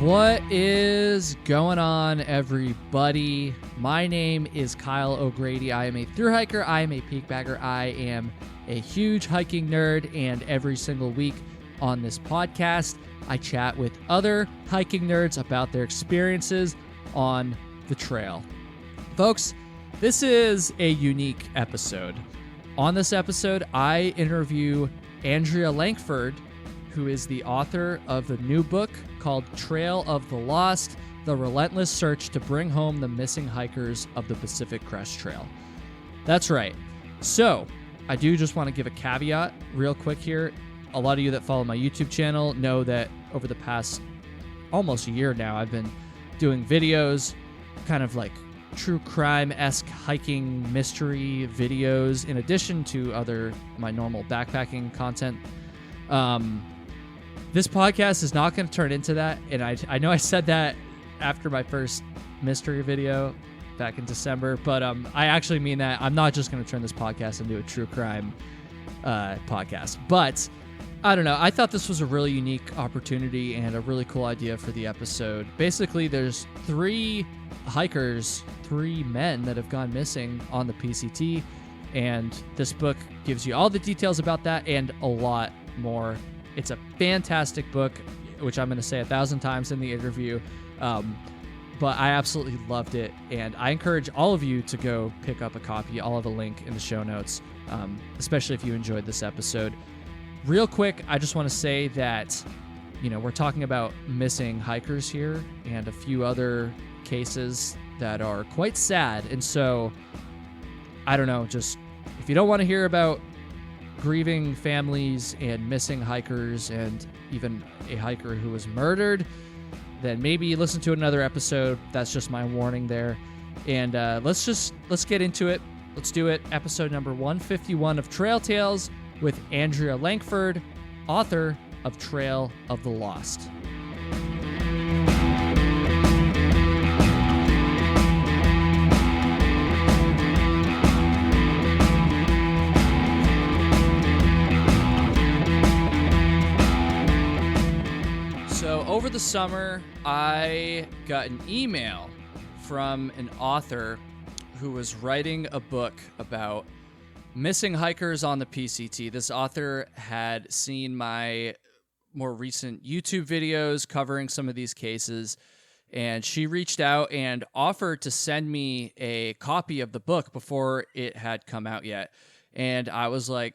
What is going on, everybody? My name is Kyle O'Grady. I am a thru hiker. I am a peak bagger. I am a huge hiking nerd, and every single week on this podcast, I chat with other hiking nerds about their experiences on the trail. Folks, this is a unique episode. On this episode, I interview Andrea Lankford, who is the author of the new book called Trail of the Lost, The Relentless Search to Bring Home the Missing Hikers of the Pacific Crest Trail. That's right. So, I do just want to give a caveat real quick here. A lot of you that follow my YouTube channel know that over the past almost a year now, I've been doing videos, kind of like true crime-esque hiking mystery videos, in addition to my normal backpacking content. This podcast is not going to turn into that, and I know I said that after my first mystery video back in December, but I actually mean that. I'm not just going to turn this podcast into a true crime podcast, but I don't know. I thought this was a really unique opportunity and a really cool idea for the episode. Basically, there's three men that have gone missing on the PCT, and this book gives you all the details about that and a lot more. It's a fantastic book, which I'm going to say 1,000 times in the interview, but I absolutely loved it, and I encourage all of you to go pick up a copy. I'll have a link in the show notes, especially if you enjoyed this episode. Real quick, I just want to say that, we're talking about missing hikers here and a few other cases that are quite sad, and so, I don't know, just if you don't want to hear about grieving families and missing hikers and even a hiker who was murdered, then maybe listen to another episode. That's just my warning there. And let's get into it. Let's do it. Episode number 151 of Trail Tales with Andrea Lankford, author of Trail of the Lost. Over the summer, I got an email from an author who was writing a book about missing hikers on the PCT. This author had seen my more recent YouTube videos covering some of these cases, and she reached out and offered to send me a copy of the book before it had come out yet. And I was like,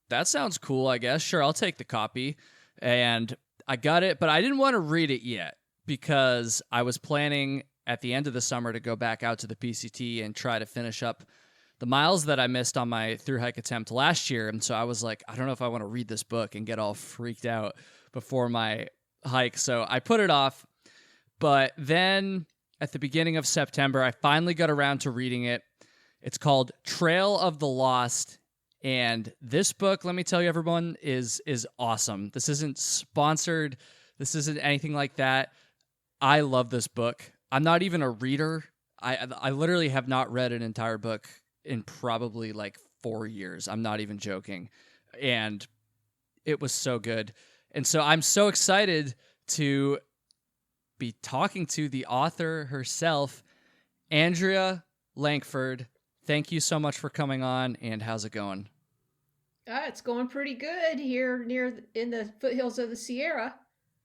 that sounds cool, I guess. Sure, I'll take the copy. And I got it, but I didn't want to read it yet because I was planning at the end of the summer to go back out to the PCT and try to finish up the miles that I missed on my thru hike attempt last year. And so I was like, I don't know if I want to read this book and get all freaked out before my hike. So I put it off. But then at the beginning of September, I finally got around to reading it. It's called Trail of the Lost. And this book, let me tell you, everyone, is awesome. This isn't sponsored. This isn't anything like that. I love this book. I'm not even a reader. I literally have not read an entire book in probably like 4 years. I'm not even joking. And it was so good. And so I'm so excited to be talking to the author herself, Andrea Lankford. Thank you so much for coming on, and how's it going? It's going pretty good here in the foothills of the Sierra.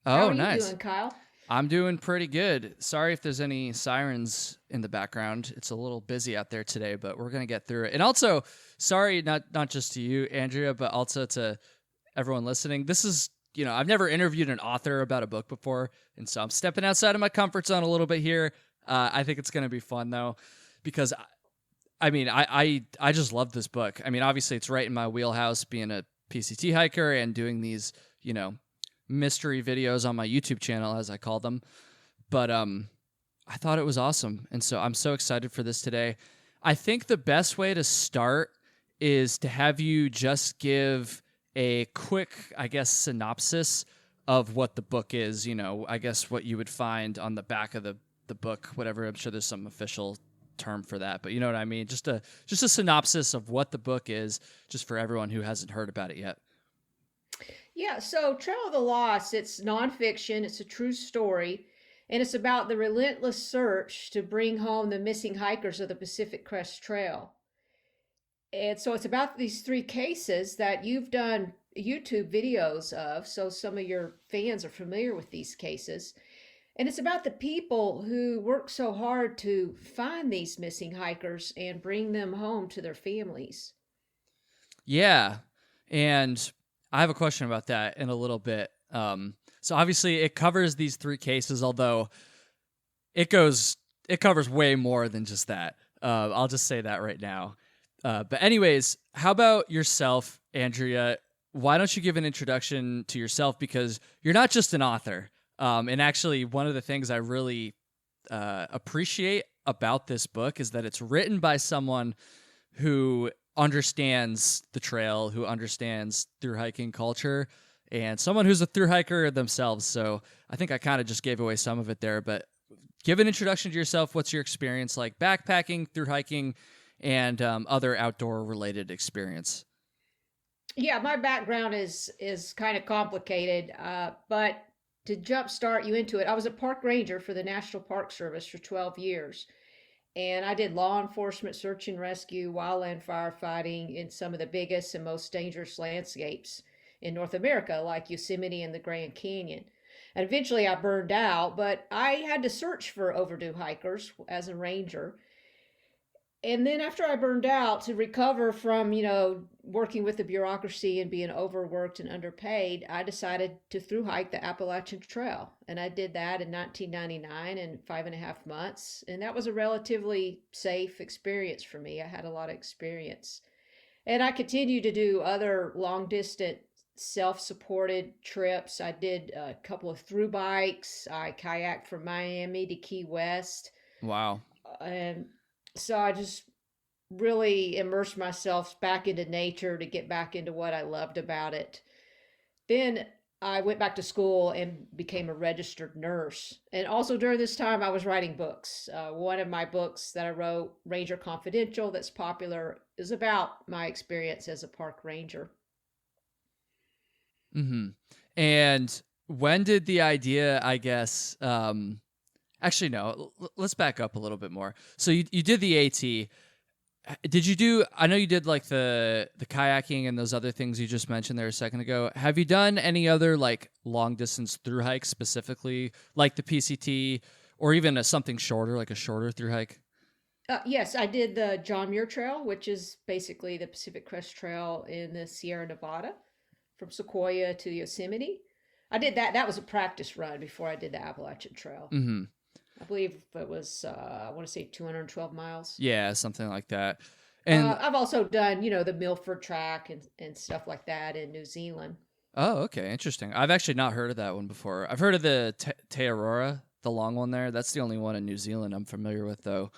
Oh, how are nice. you doing, Kyle? I'm doing pretty good. Sorry if there's any sirens in the background. It's a little busy out there today, but we're going to get through it. And also, sorry, not just to you, Andrea, but also to everyone listening. This is, I've never interviewed an author about a book before, and so I'm stepping outside of my comfort zone a little bit here. I think it's going to be fun, though, because I just love this book. I mean, obviously it's right in my wheelhouse, being a PCT hiker and doing these, mystery videos on my YouTube channel, as I call them. But I thought it was awesome. And so I'm so excited for this today. I think the best way to start is to have you just give a quick, synopsis of what the book is. I guess what you would find on the back of the book, whatever. I'm sure there's some official term for that, but you know what I mean? Just a synopsis of what the book is, just for everyone who hasn't heard about it yet. Yeah, so Trail of the Lost, it's nonfiction. It's a true story. and it's about the relentless search to bring home the missing hikers of the Pacific Crest Trail. And so it's about these three cases that you've done YouTube videos of, so some of your fans are familiar with these cases. And it's about the people who work so hard to find these missing hikers and bring them home to their families. Yeah. And I have a question about that in a little bit. So obviously it covers these three cases, although it covers way more than just that. I'll just say that right now. But anyways, how about yourself, Andrea? Why don't you give an introduction to yourself? Because you're not just an author. And actually, one of the things I really appreciate about this book is that it's written by someone who understands the trail, who understands thru hiking culture, and someone who's a thru hiker themselves. So I think I kind of just gave away some of it there, but give an introduction to yourself. What's your experience like backpacking, thru hiking, and other outdoor related experience? Yeah, my background is kind of complicated, but to jumpstart you into it, I was a park ranger for the National Park Service for 12 years. And I did law enforcement, search and rescue, wildland firefighting in some of the biggest and most dangerous landscapes in North America, like Yosemite and the Grand Canyon. And eventually I burned out, but I had to search for overdue hikers as a ranger. And then after I burned out, to recover from, working with the bureaucracy and being overworked and underpaid, I decided to thru hike the Appalachian Trail. And I did that in 1999 in 5.5 months. And that was a relatively safe experience for me. I had a lot of experience. And I continue to do other long distance self-supported trips. I did a couple of thru bikes. I kayaked from Miami to Key West. Wow. And so I just really immersed myself back into nature to get back into what I loved about it. Then I went back to school and became a registered nurse. And also during this time, I was writing books. One of my books that I wrote, Ranger Confidential, that's popular, is about my experience as a park ranger. Mm-hmm. And when did the idea, I guess, actually, no, let's back up a little bit more. So you did the AT. Did you do, I know you did like the kayaking and those other things you just mentioned there a second ago. Have you done any other like long distance thru hikes specifically, like the PCT, or even something shorter, like a shorter thru hike? Yes, I did the John Muir Trail, which is basically the Pacific Crest Trail in the Sierra Nevada from Sequoia to Yosemite. I did that. That was a practice run before I did the Appalachian Trail. Mm-hmm. I believe it was, I want to say 212 miles. Yeah, something like that. And I've also done, the Milford Track and stuff like that in New Zealand. Oh, okay, interesting. I've actually not heard of that one before. I've heard of the Te Aurora, the long one there. That's the only one in New Zealand I'm familiar with, though.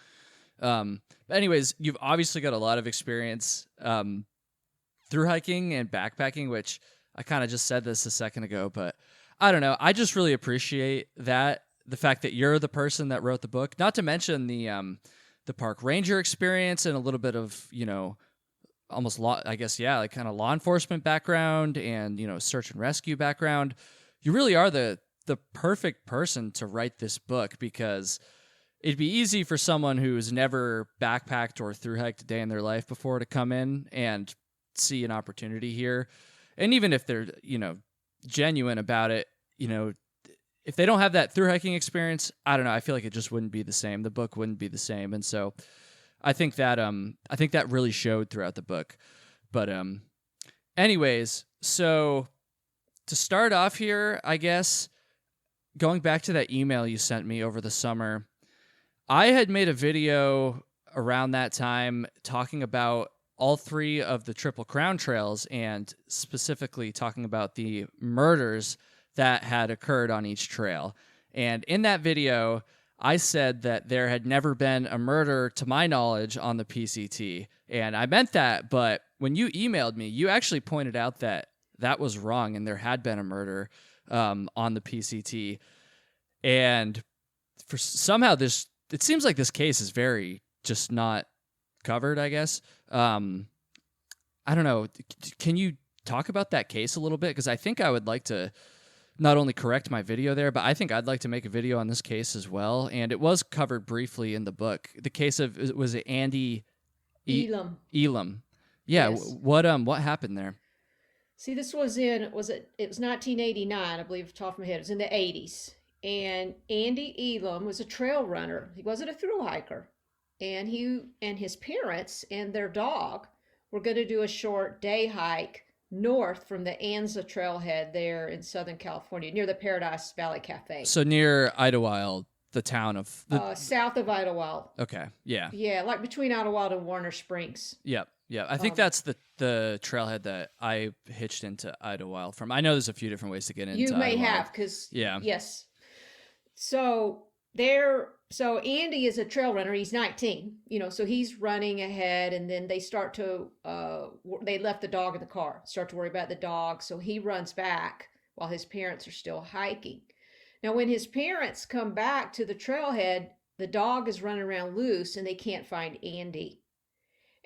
But anyways, you've obviously got a lot of experience thru hiking and backpacking, which I kind of just said this a second ago, but I don't know. I just really appreciate that. The fact that you're the person that wrote the book, not to mention the park ranger experience and a little bit of, almost law, I guess, yeah, like kind of law enforcement background and, search and rescue background. You really are the perfect person to write this book, because it'd be easy for someone who's never backpacked or thru hiked a day in their life before to come in and see an opportunity here. And even if they're, genuine about it, if they don't have that thru hiking experience, I don't know. I feel like it just wouldn't be the same. The book wouldn't be the same. And so I think that really showed throughout the book. But anyways, so to start off here, I guess, going back to that email you sent me over the summer, I had made a video around that time talking about all three of the Triple Crown trails and specifically talking about the murders that had occurred on each trail. And in that video, I said that there had never been a murder, to my knowledge, on the PCT. And I meant that, but when you emailed me, you actually pointed out that that was wrong and there had been a murder on the PCT. And for somehow it seems like this case is very just not covered, I guess. I don't know. Can you talk about that case a little bit? Because I think I would like to not only correct my video there, but I think I'd like to make a video on this case as well. And it was covered briefly in the book. The case of, was it Andy Elam. Elam? Yeah. Yes. What happened there? See, this was it was 1989, I believe, off the top of my head. It was in the 80s. And Andy Elam was a trail runner. He wasn't a thru hiker. And he and his parents and their dog were going to do a short day hike north from the Anza trailhead there in Southern California, near the Paradise Valley Cafe. So near Idlewild, the town of south of Idlewild. Okay, yeah. Yeah, like between Idlewild and Warner Springs. Yep. Yeah, I think that's the trailhead that I hitched into Idlewild from. I know there's a few different ways to get into You may Idlewild. have, because yeah. Yes. So Andy is a trail runner. He's 19, so he's running ahead, and then they start to they left the dog in the car, start to worry about the dog. So he runs back while his parents are still hiking. Now, when his parents come back to the trailhead, the dog is running around loose and they can't find Andy.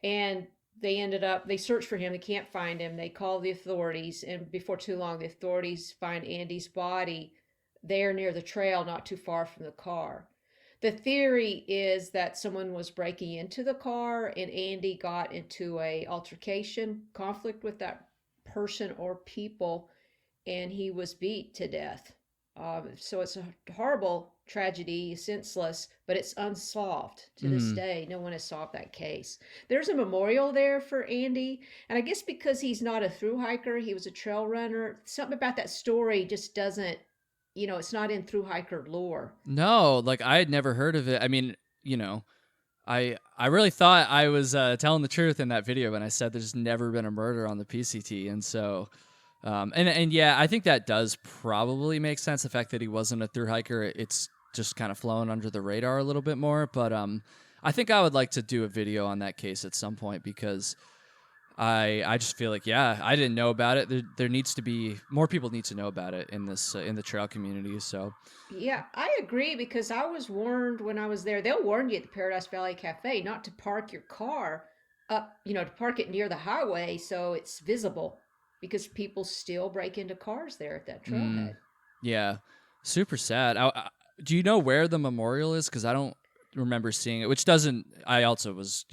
And they search for him. They can't find him. They call the authorities, and before too long, the authorities find Andy's body there near the trail, not too far from the car. The theory is that someone was breaking into the car and Andy got into a altercation, conflict with that person or people, and he was beat to death. So it's a horrible tragedy, senseless, but it's unsolved to this day. No one has solved that case. There's a memorial there for Andy, and I guess because he's not a thru hiker, he was a trail runner. Something about that story just doesn't, it's not in thru hiker lore. No, like I had never heard of it. I mean, I really thought I was telling the truth in that video when I said there's never been a murder on the PCT, and so. And yeah, I think that does probably make sense. The fact that he wasn't a thru hiker, it's just kind of flown under the radar a little bit more. But I think I would like to do a video on that case at some point, because I just feel like, yeah, I didn't know about it. There needs to be more people need to know about it in this in the trail community. So yeah, I agree, because I was warned when I was there. They'll warn you at the Paradise Valley Cafe not to park your car up, to park it near the highway so it's visible, because people still break into cars there at that trailhead. Yeah, super sad. Do you know where the memorial is? Because I don't remember seeing it, which doesn't, I also was,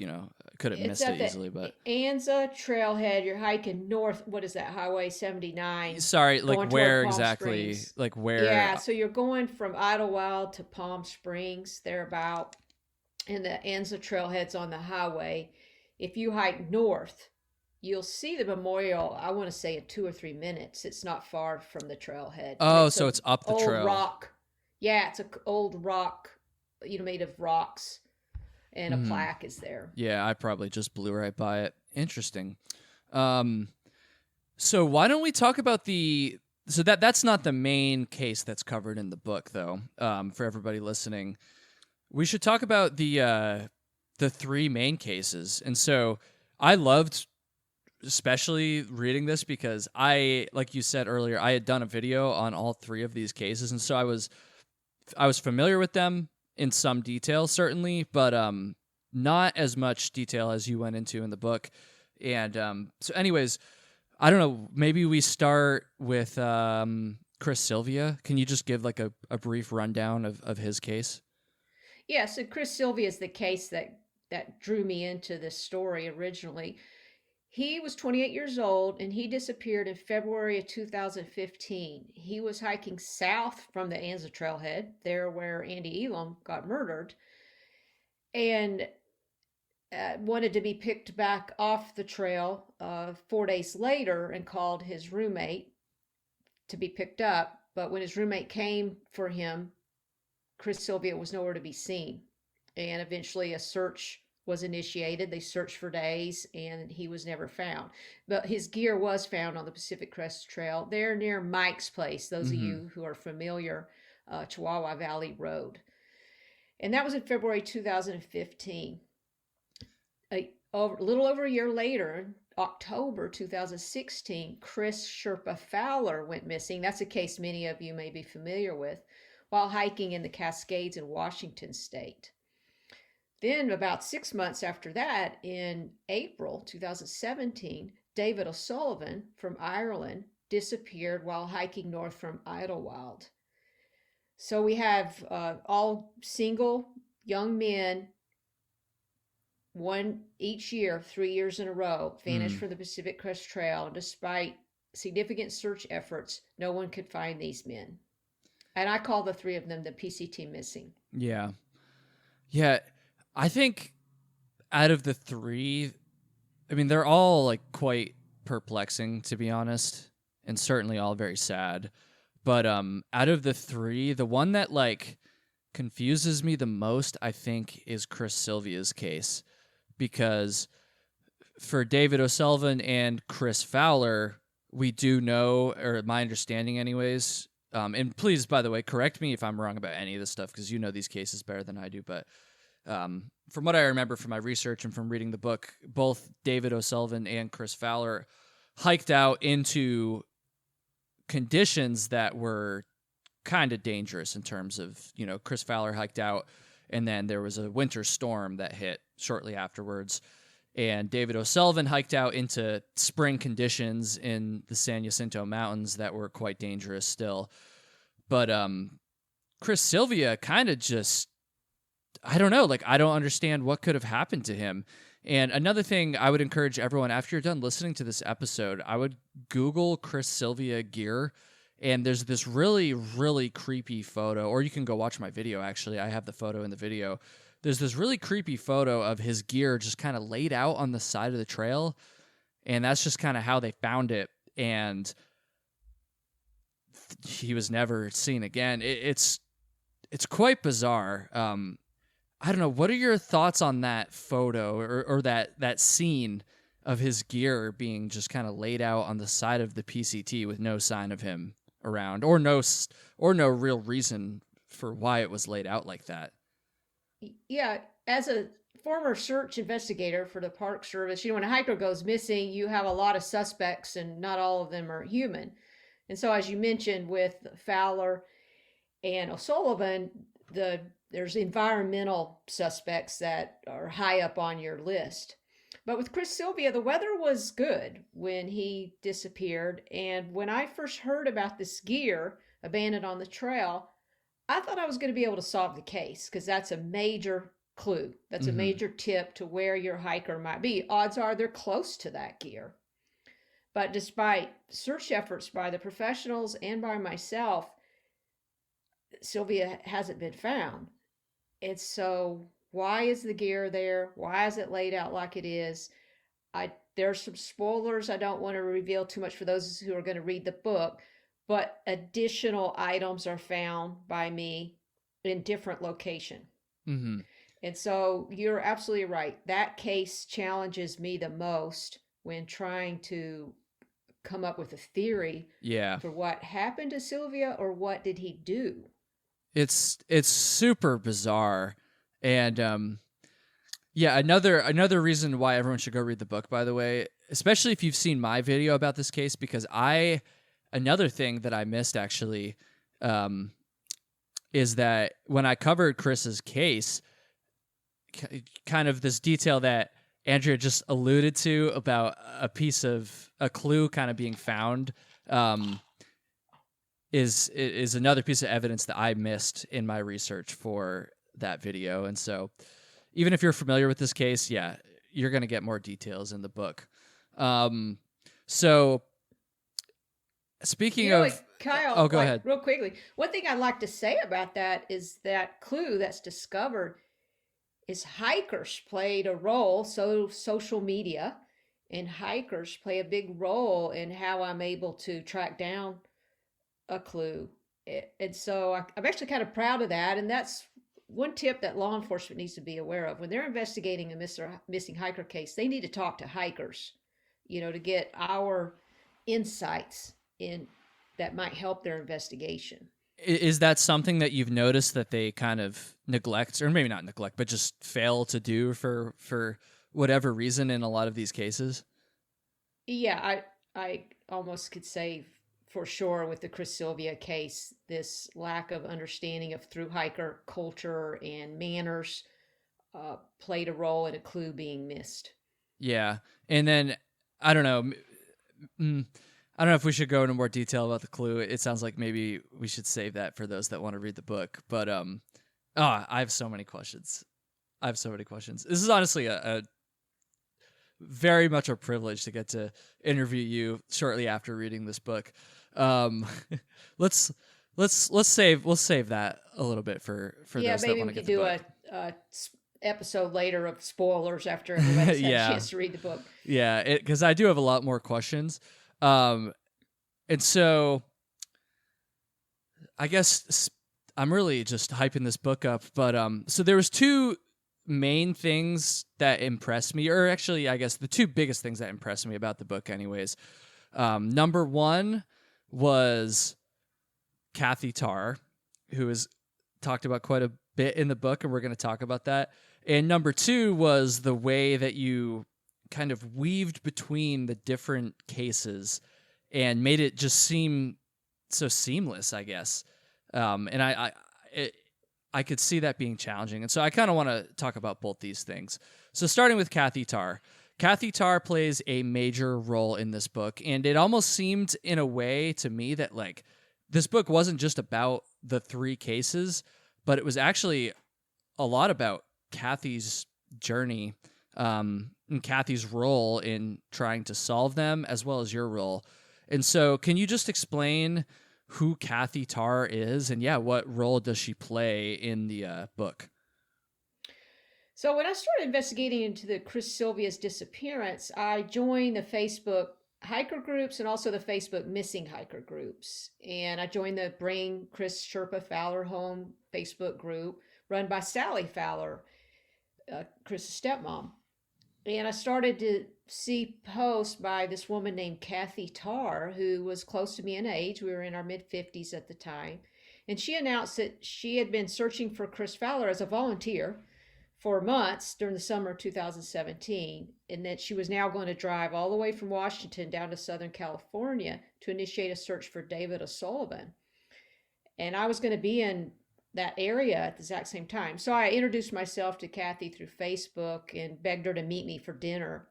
could have missed it easily. But Anza trailhead, you're hiking north, what is that, Highway 79? Sorry, like where exactly? Springs. Like where? Yeah, so you're going from Idlewild to Palm Springs, thereabout, and the Anza trailhead's on the highway. If you hike north, you'll see the memorial, I want to say, in 2 or 3 minutes. It's not far from the trailhead. Oh, so it's up the old trail. Rock. Yeah, it's an old rock, made of rocks, and a plaque is there. Yeah, I probably just blew right by it. Interesting. So why don't we talk about so that's not the main case that's covered in the book, though, for everybody listening. We should talk about the 3 main cases. And so I loved especially reading this, because like you said earlier, I had done a video on all 3 of these cases, and so I was familiar with them in some detail, certainly, but not as much detail as you went into in the book. And so anyways, I don't know, maybe we start with Chris Sylvia. Can you just give like a brief rundown of his case? Yeah, so Chris Sylvia is the case that drew me into this story originally. He was 28 years old, and he disappeared in February of 2015. He was hiking south from the Anza trailhead, there where Andy Elam got murdered, and wanted to be picked back off the trail 4 days later, and called his roommate to be picked up. But when his roommate came for him, Chris Sylvia was nowhere to be seen. And eventually a search was initiated. They searched for days, and he was never found. But his gear was found on the Pacific Crest Trail there near Mike's place, those of you who are familiar, Chihuahua Valley Road. And that was in February 2015. A little over a year later, October 2016, Chris Sherpa Fowler went missing. That's a case many of you may be familiar with, while hiking in the Cascades in Washington state. Then about 6 months after that, in April 2017, David O'Sullivan from Ireland disappeared while hiking north from Idlewild. So we have all single young men, one each year, 3 years in a row, vanished Mm, from the Pacific Crest Trail. Despite significant search efforts, no one could find these men. And I call the three of them the PCT missing. yeah. Yeah. I think out of the three, I mean, they're all like quite perplexing, to be honest, and certainly all very sad. But out of the three, the one that like confuses me the most, I think, is Chris Sylvia's case, because for David O'Sullivan and Chris Fowler, we do know, or my understanding, anyways. And please, by the way, correct me if I'm wrong about any of this stuff, because you know these cases better than I do. But from what I remember from my research and from reading the book, both David O'Sullivan and Chris Fowler hiked out into conditions that were kind of dangerous in terms of, Chris Fowler hiked out and then there was a winter storm that hit shortly afterwards. And David O'Sullivan hiked out into spring conditions in the San Jacinto Mountains that were quite dangerous still. But Chris Sylvia kind of just, I don't know, like I don't understand what could have happened to him. And another thing I would encourage everyone, after you're done listening to this episode, I would Google Chris Sylvia gear. And there's this really, really creepy photo, or you can go watch my video, actually. I have the photo in the video. There's this really creepy photo of his gear just kind of laid out on the side of the trail. And that's just kind of how they found it. And he was never seen again. It's quite bizarre. I don't know. What are your thoughts on that photo or that scene of his gear being just kind of laid out on the side of the PCT with no sign of him around, or no real reason for why it was laid out like that? Yeah, as a former search investigator for the Park Service, when a hiker goes missing, you have a lot of suspects and not all of them are human. And so, as you mentioned with Fowler and O'Sullivan, there's environmental suspects that are high up on your list. But with Chris Sylvia, the weather was good when he disappeared. And when I first heard about this gear abandoned on the trail, I thought I was going to be able to solve the case, because that's a major clue. That's a major tip to where your hiker might be. Odds are they're close to that gear. But despite search efforts by the professionals and by myself, Sylvia hasn't been found. And so why is the gear there? Why is it laid out like it is? There's some spoilers. I don't want to reveal too much for those who are going to read the book, but additional items are found by me in different location. Mm-hmm. And so you're absolutely right. That case challenges me the most when trying to come up with a theory for what happened to Sylvia, or what did he do? It's super bizarre. And another reason why everyone should go read the book, by the way, especially if you've seen my video about this case, because another thing that I missed actually is that when I covered Chris's case, kind of this detail that Andrea just alluded to about a clue kind of being found is another piece of evidence that I missed in my research for that video. And so even if you're familiar with this case, you're going to get more details in the book. So speaking of... Kyle, go ahead. Real quickly, one thing I'd like to say about that is that clue that's discovered is hikers played a role. So social media and hikers play a big role in how I'm able to track down a clue. And so I'm actually kind of proud of that. And that's one tip that law enforcement needs to be aware of. When they're investigating a missing hiker case, they need to talk to hikers, to get our insights in that might help their investigation. Is that something that you've noticed that they kind of neglect, or maybe not neglect, but just fail to do for whatever reason in a lot of these cases? Yeah, I almost could say for sure with the Chris Sylvia case, this lack of understanding of thru hiker culture and manners played a role in a clue being missed. Yeah. And then, I don't know, I don't know if we should go into more detail about the clue. It sounds like maybe we should save that for those that want to read the book. But I have so many questions. This is honestly a very much a privilege to get to interview you shortly after reading this book. Let's save that a little bit for those that maybe want we to could get the do book. a episode later of spoilers after everybody's had a chance to read the book. Yeah, because I do have a lot more questions. And so I guess I'm really just hyping this book up, but so there was two main things that impressed me, or actually I guess the two biggest things that impressed me about the book anyways. Number one was Kathy Tarr, who is talked about quite a bit in the book, and we're going to talk about that. And number two was the way that you kind of weaved between the different cases and made it just seem so seamless, I guess. And I could see that being challenging. And so I kind of want to talk about both these things. So starting with Kathy Tarr. Kathy Tarr plays a major role in this book, and it almost seemed in a way to me that like this book wasn't just about the three cases, but it was actually a lot about Kathy's journey and Kathy's role in trying to solve them, as well as your role. And so can you just explain who Kathy Tarr is and what role does she play in the book? So when I started investigating into the Chris Sylvia's disappearance, I joined the Facebook hiker groups and also the Facebook missing hiker groups. And I joined the Bring Chris Sherpa Fowler Home Facebook group run by Sally Fowler, Chris's stepmom. And I started to see posts by this woman named Kathy Tarr, who was close to me in age. We were in our mid-50s at the time. And she announced that she had been searching for Chris Fowler as a volunteer for months during the summer of 2017, and that she was now going to drive all the way from Washington down to Southern California to initiate a search for David O'Sullivan. And I was going to be in that area at the exact same time. So I introduced myself to Kathy through Facebook and begged her to meet me for dinner.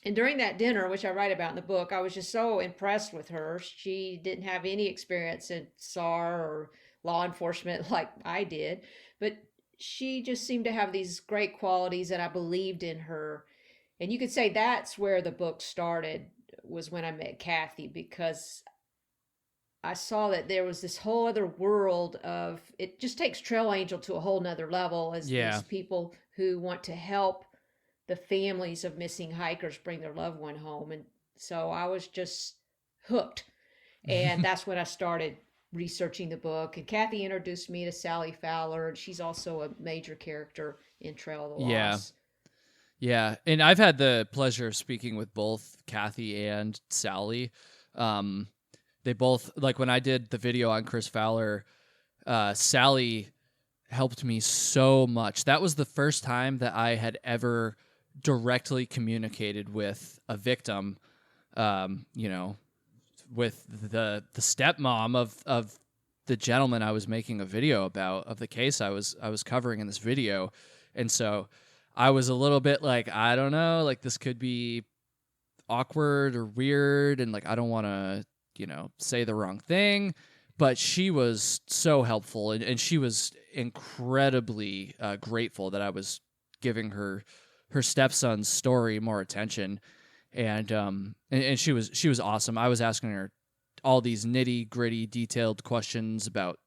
And during that dinner, which I write about in the book, I was just so impressed with her. She didn't have any experience in SAR or law enforcement like I did, but she just seemed to have these great qualities, and I believed in her. And you could say that's where the book started, was when I met Kathy, because I saw that there was this whole other world of, it just takes Trail Angel to a whole nother level as these people who want to help the families of missing hikers bring their loved one home. And so I was just hooked. And that's when I started researching the book. And Kathy introduced me to Sally Fowler, and she's also a major character in Trail of the Lost. Yeah. And I've had the pleasure of speaking with both Kathy and Sally. They both, like when I did the video on Chris Fowler, Sally helped me so much. That was the first time that I had ever directly communicated with a victim, with the stepmom of the gentleman I was making a video about, of the case I was covering in this video. And so I was a little bit like, I don't know, like this could be awkward or weird, and like I don't want to say the wrong thing, but she was so helpful, and she was incredibly grateful that I was giving her stepson's story more attention, and she was awesome. I was asking her all these nitty gritty detailed questions about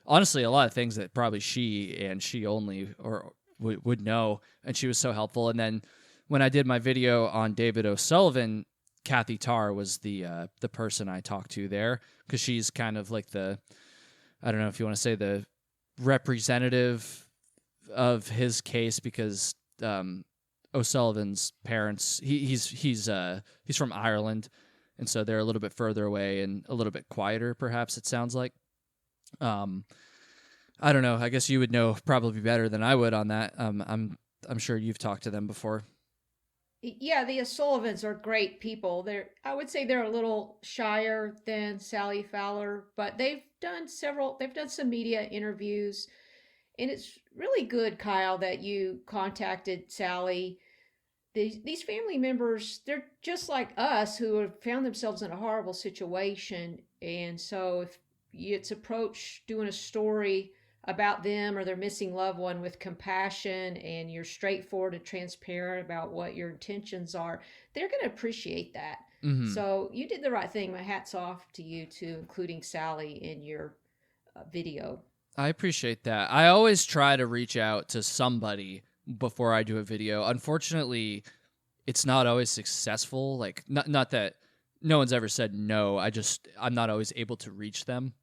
honestly a lot of things that probably she only or would know, and she was so helpful. And then when I did my video on David O'Sullivan, Kathy Tarr was the person I talked to there, because she's kind of like I don't know if you want to say the representative of his case, because O'Sullivan's parents, he's from Ireland, and so they're a little bit further away and a little bit quieter, perhaps it sounds like. I don't know. I guess you would know probably better than I would on that. I'm sure you've talked to them before. Yeah, the O'Sullivans are great people. I would say they're a little shyer than Sally Fowler, but they've done some media interviews, and it's really good, Kyle, that you contacted Sally these family members, they're just like us who have found themselves in a horrible situation. And so if it's approach doing a story about them or their missing loved one with compassion, and you're straightforward and transparent about what your intentions are, they're going to appreciate that. Hmm. So you did the right thing. My hat's off to you too, including Sally in your video. I appreciate that. I always try to reach out to somebody before I do a video. Unfortunately, it's not always successful. Like, not that no one's ever said no. I'm not always able to reach them.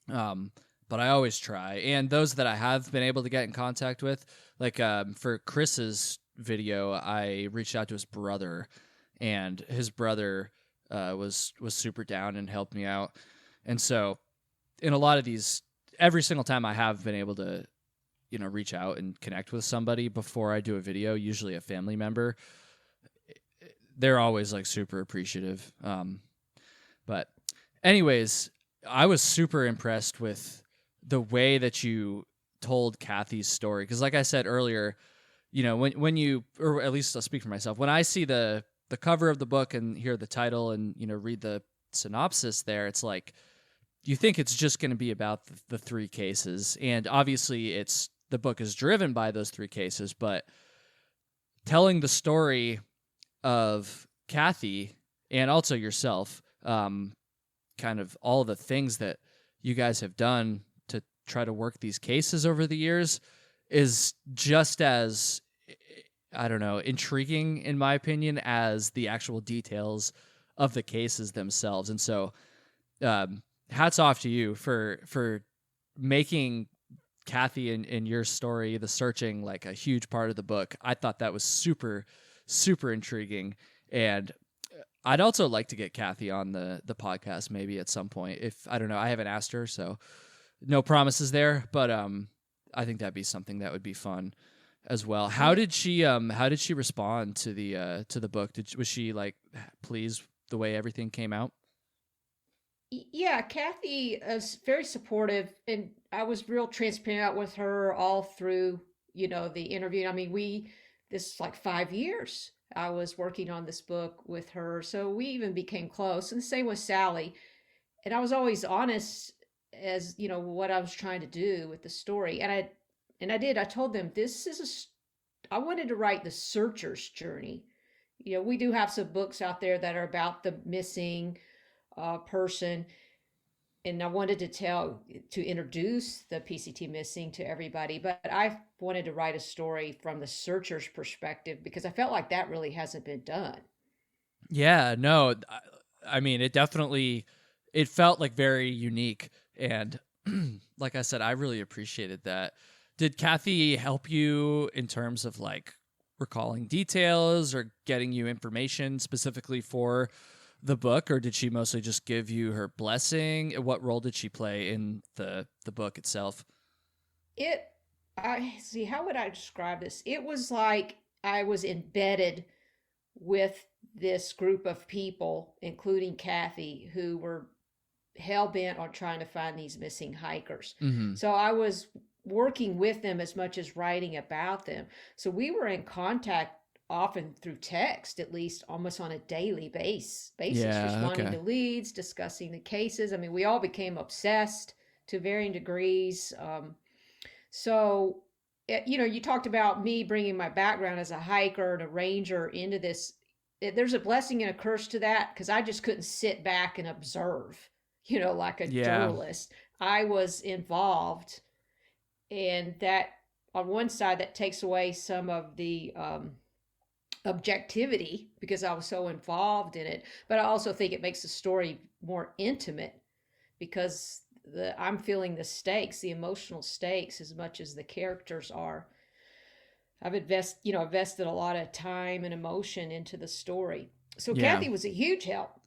But I always try. And those that I have been able to get in contact with, like for Chris's video, I reached out to his brother, and his brother was super down and helped me out. And so, in a lot of these, every single time I have been able to, reach out and connect with somebody before I do a video, usually a family member, they're always like super appreciative. But anyways, I was super impressed with the way that you told Kathy's story. Because like I said earlier, when you, or at least I'll speak for myself, when I see the cover of the book and hear the title and, read the synopsis there, it's like, you think it's just going to be about the three cases. And obviously the book is driven by those three cases, but telling the story of Kathy and also yourself, kind of all the things that you guys have done to try to work these cases over the years is just as, I don't know, intriguing in my opinion as the actual details of the cases themselves. And so, hats off to you for making Kathy and your story, the searching, like a huge part of the book. I thought that was super, super intriguing. And I'd also like to get Kathy on the podcast maybe at some point. If I don't know, I haven't asked her, so no promises there. But I think that'd be something that would be fun as well. How did she respond to the book? Was she like pleased the way everything came out? Yeah, Kathy is very supportive, and I was real transparent with her all through, the interview. I mean, this is like 5 years I was working on this book with her, so we even became close. And the same with Sally. And I was always honest as, what I was trying to do with the story. I told them I wanted to write the searcher's journey. We do have some books out there that are about the missing person, and I wanted to introduce the PCT missing to everybody, but I wanted to write a story from the searcher's perspective because I felt like that really hasn't been done. Yeah, no, I mean, it felt like very unique. And like I said, I really appreciated that. Did Kathy help you in terms of like recalling details or getting you information specifically for the book, or did she mostly just give you her blessing? What role did she play in the book itself? I see, how would I describe this? It was like I was embedded with this group of people, including Kathy, who were hell bent on trying to find these missing hikers. Mm-hmm. So I was working with them as much as writing about them. So we were in contact often through text, at least almost on a daily basis, Yeah, responding okay. to leads, discussing the cases. I mean, we all became obsessed to varying degrees. So, you talked about me bringing my background as a hiker and a ranger into this. There's a blessing and a curse to that because I just couldn't sit back and observe, like a Yeah. journalist. I was involved, and that on one side, that takes away some of the objectivity because I was so involved in it. But I also think it makes the story more intimate because I'm feeling the stakes, the emotional stakes, as much as the characters are. I've invested a lot of time and emotion into the story. So Yeah. Kathy was a huge help.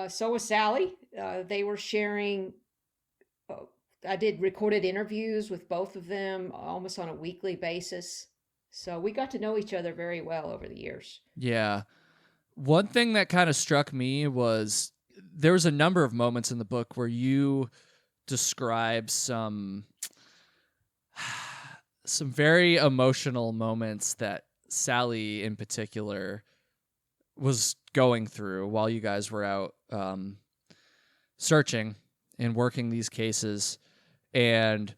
So was Sally. They were sharing. Uh, I did recorded interviews with both of them almost on a weekly basis. So we got to know each other very well over the years. Yeah. One thing that kind of struck me was there was a number of moments in the book where you describe some very emotional moments that Sally in particular was going through while you guys were out searching and working these cases. And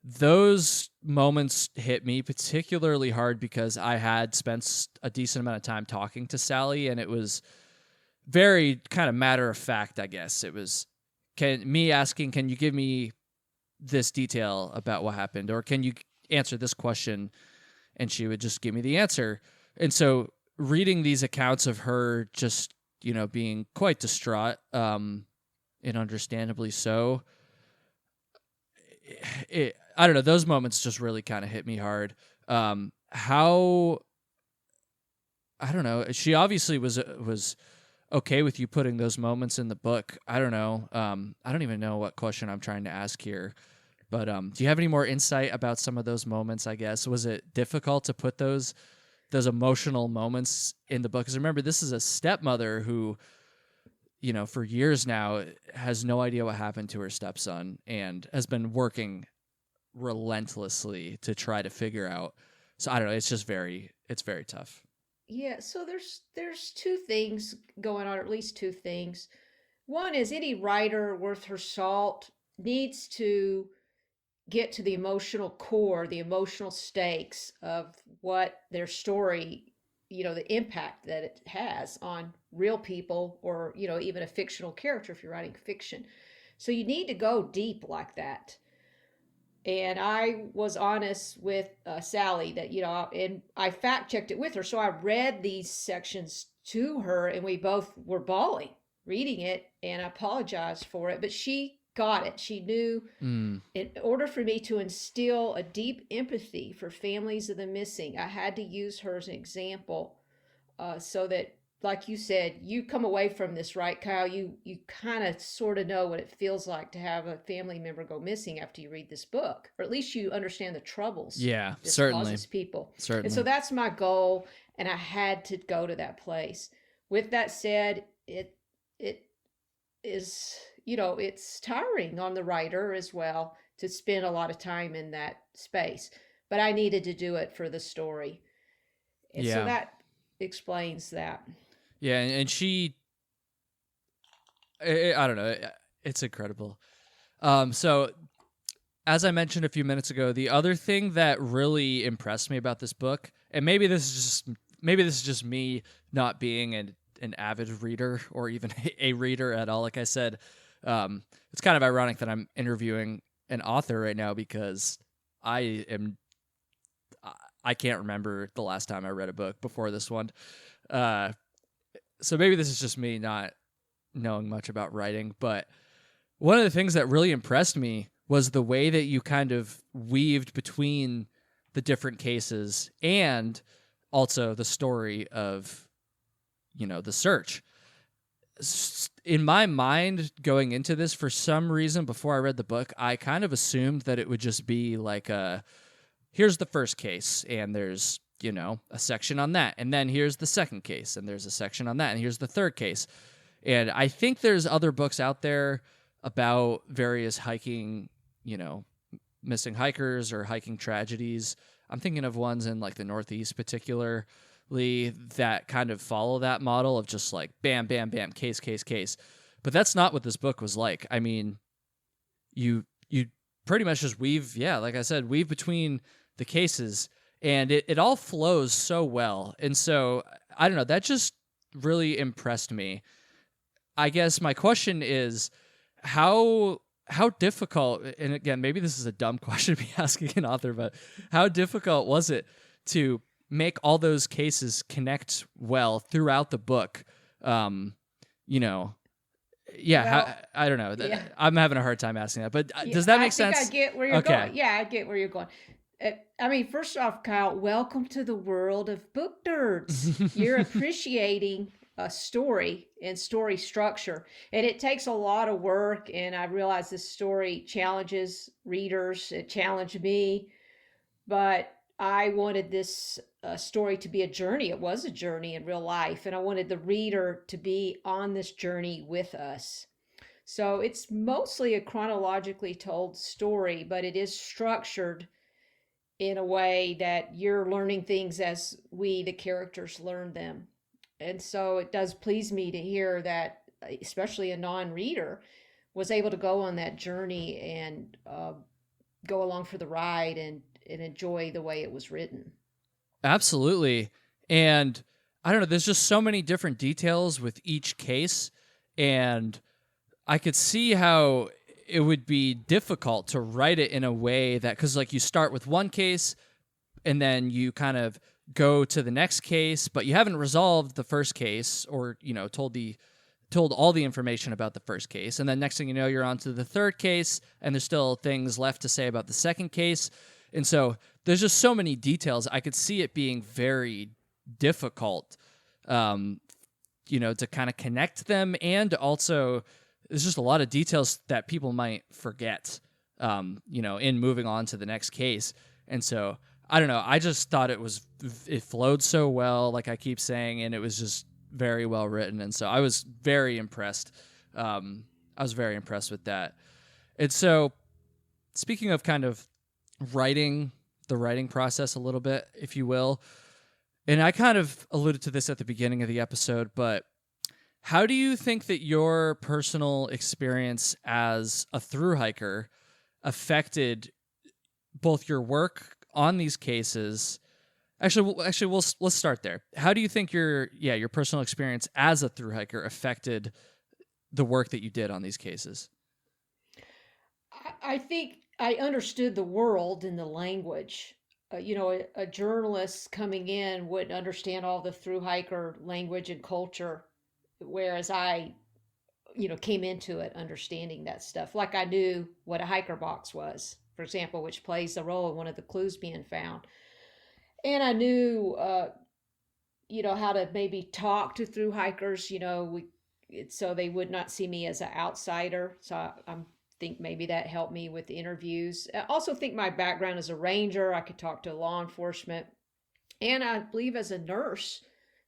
those moments hit me particularly hard because I had spent a decent amount of time talking to Sally, and it was very kind of matter of fact, I guess. It was me asking, can you give me this detail about what happened? Or can you answer this question? And she would just give me the answer. And so reading these accounts of her just, being quite distraught, and understandably so, I don't know, those moments just really kind of hit me hard. How, I don't know, she obviously was okay with you putting those moments in the book. I don't know. I don't even know what question I'm trying to ask here. But do you have any more insight about some of those moments, I guess? Was it difficult to put those emotional moments in the book? Because remember, this is a stepmother who, for years now has no idea what happened to her stepson and has been working relentlessly to try to figure out. So I don't know. It's very tough. Yeah, so there's two things going on, or at least two things. One is any writer worth her salt needs to get to the emotional core, the emotional stakes of what their story, the impact that it has on real people, or, even a fictional character if you're writing fiction. So you need to go deep like that. And I was honest with Sally that, and I fact checked it with her. So I read these sections to her, and we both were bawling reading it, and I apologized for it. But she got it. She knew in order for me to instill a deep empathy for families of the missing, I had to use her as an example, so that, like you said, you come away from this, right, Kyle? You kind of sort of know what it feels like to have a family member go missing after you read this book, or at least you understand the troubles. Yeah, this certainly. causes people. Certainly. And so that's my goal, and I had to go to that place. With that said, it is, it's tiring on the writer as well to spend a lot of time in that space, but I needed to do it for the story. And so that explains that. Yeah, and she, I don't know, it's incredible. So as I mentioned a few minutes ago, the other thing that really impressed me about this book, and maybe this is just me not being an avid reader or even a reader at all. Like I said, it's kind of ironic that I'm interviewing an author right now because I can't remember the last time I read a book before this one. So maybe this is just me not knowing much about writing, but one of the things that really impressed me was the way that you kind of weaved between the different cases and also the story of, the search. In my mind, going into this, for some reason, before I read the book, I kind of assumed that it would just be like here's the first case, and there's, a section on that. And then here's the second case, and there's a section on that. And here's the third case. And I think there's other books out there about various hiking, missing hikers or hiking tragedies. I'm thinking of ones in like the Northeast particularly that kind of follow that model of just like bam, bam, bam, case, case, case. But that's not what this book was like. I mean, you pretty much just weave, like I said, weave between the cases, and it all flows so well. And so, I don't know, that just really impressed me. I guess my question is, how difficult, and again, maybe this is a dumb question to be asking an author, but how difficult was it to make all those cases connect well throughout the book? I don't know. Yeah. I'm having a hard time asking that, but does that make sense? I get where you're going. Yeah, I get where you're going. I mean, first off, Kyle, welcome to the world of book nerds. You're appreciating a story and story structure, and it takes a lot of work. And I realize this story challenges readers. It challenged me, but I wanted this story to be a journey. It was a journey in real life, and I wanted the reader to be on this journey with us. So it's mostly a chronologically told story, but it is structured in a way that you're learning things as we, the characters, learn them. And so it does please me to hear that, especially a non-reader, was able to go on that journey and go along for the ride and enjoy the way it was written. Absolutely. And I don't know, there's just so many different details with each case. And I could see how it would be difficult to write it in a way that, because like you start with one case and then you kind of go to the next case, but you haven't resolved the first case or, told all the information about the first case. And then next thing you know, you're on to the third case and there's still things left to say about the second case. And so there's just so many details. I could see it being very difficult, to kind of connect them. And also there's just a lot of details that people might forget, in moving on to the next case. And so I don't know. I just thought it flowed so well, like I keep saying, and it was just very well written. And so I was very impressed. I was very impressed with that. And so speaking of kind of the writing process a little bit, if you will, and I kind of alluded to this at the beginning of the episode, but how do you think that your personal experience as a thru hiker affected both your work on these cases? Let's start there. How do you think your personal experience as a thru hiker affected the work that you did on these cases? I think I understood the world and the language. A journalist coming in would understand all the thru hiker language and culture, whereas I, came into it understanding that stuff. Like I knew what a hiker box was, for example, which plays a role in one of the clues being found. And I knew, how to maybe talk to thru hikers, so they would not see me as an outsider. So I think maybe that helped me with the interviews. I also think my background as a ranger, I could talk to law enforcement. And I believe as a nurse,